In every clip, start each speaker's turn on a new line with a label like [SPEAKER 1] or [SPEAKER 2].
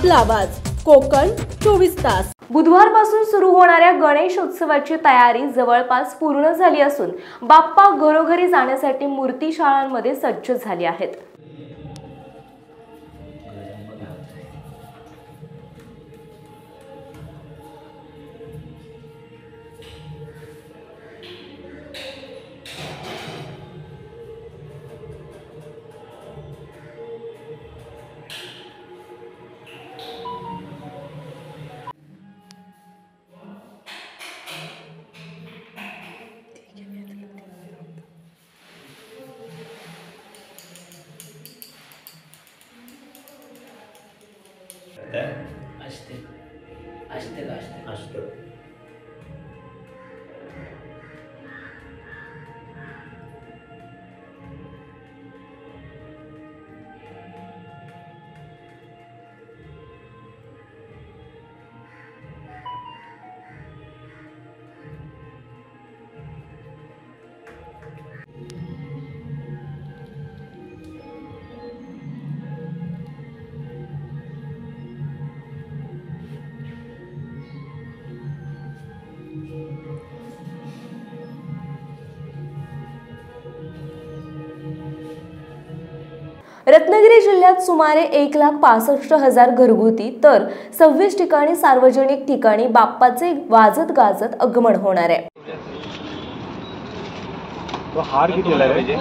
[SPEAKER 1] आपला आवाज कोकण 24 तास।
[SPEAKER 2] बुधवारपासून सुरू होणाऱ्या गणेश उत्सवाची तयारी जवळपास पूर्ण झाली असून बाप्पा घरोघरी जाण्यासाठी मूर्ती शाळांमध्ये सज्ज झाली आहेत। रत्नागिरी जिल्ह्यात सुमारे 1,65,000 घरगुती तर 26 ठिकाणी सार्वजनिक ठिकाणी बाप्पाचे वाजत गाजत आगमन होणार आहे।
[SPEAKER 3] तो हार कितीला पाहिजे?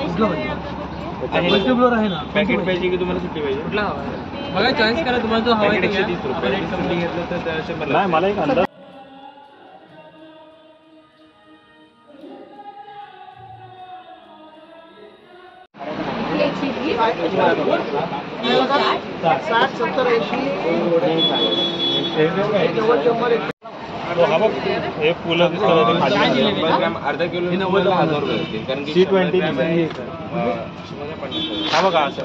[SPEAKER 3] मल्टीप्लोर आहे ना, पॅकेट पाहिजे की तुम्हाला सुट्टी पाहिजे? कुठला हवा आहे? बघा चॉईस करा, तुम्हाला जो हवा आहे 130 रुपये सुट्टी घेतलं तर 100 नाही। मला एक अंदाज अर्धा किलो 90,000 रुपये कारण की C20 हा बघा असं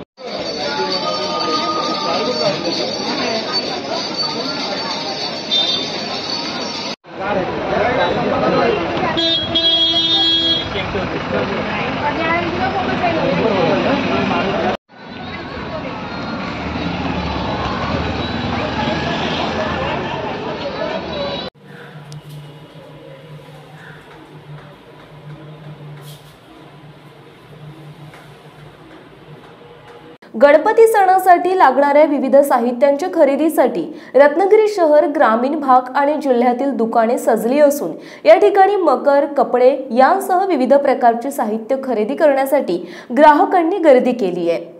[SPEAKER 2] गणपती सणासाठी लागणाऱ्या विविध साहित्यांच्या खरेदीसाठी रत्नागिरी शहर, ग्रामीण भाग आणि जिल्ह्यातील दुकाने सजली असून या ठिकाणी मकर, कपडे यांसह विविध प्रकारचे साहित्य खरेदी करण्यासाठी ग्राहकांनी गर्दी केली आहे।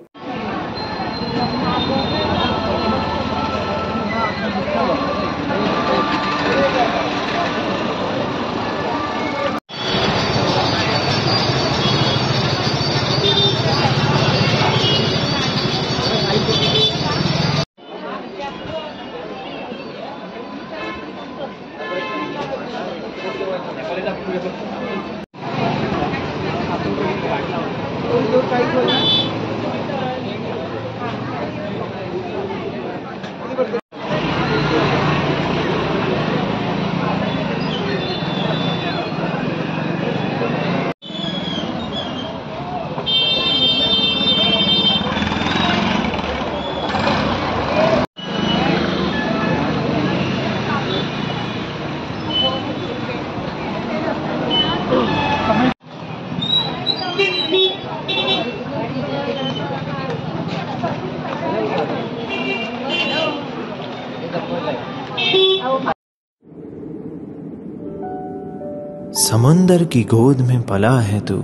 [SPEAKER 4] समंदर की गोद में पला है तू,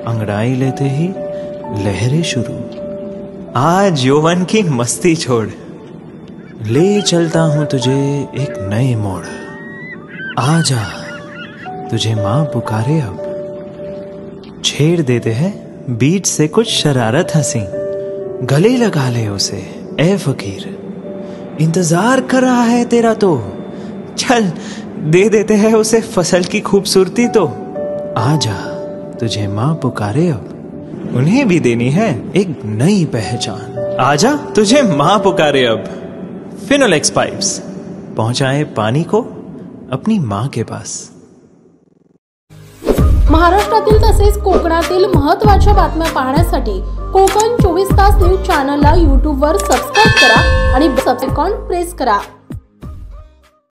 [SPEAKER 4] अंगड़ाई लेते ही लहरें शुरू। आज यौवन की मस्ती छोड़, ले चलता हूं तुझे एक नए मोड़। आजा तुझे मां पुकारे अब, छेड़ देते हैं बीच से कुछ शरारत हंसी। गले लगा ले उसे ए फकीर, इंतजार कर रहा है तेरा तो। चल दे देते हैं उसे फसल की खूबसूरती तो। आजा तुझे मां पुकारे अब, उन्हें भी देनी है एक नई पहचान। आजा तुझे मां पुकारे अब। फिनोलेक्स पाइप्स पहुंचाए पानी को अपनी मां के पास।
[SPEAKER 1] महाराष्ट्रातील तसेच कोकणातील महत्त्वाच्या बातम्या पाहण्यासाठी कोकण 24 तास न्यूज चॅनलला YouTube वर सबस्क्राईब करा आणि बेल आयकॉन प्रेस करा.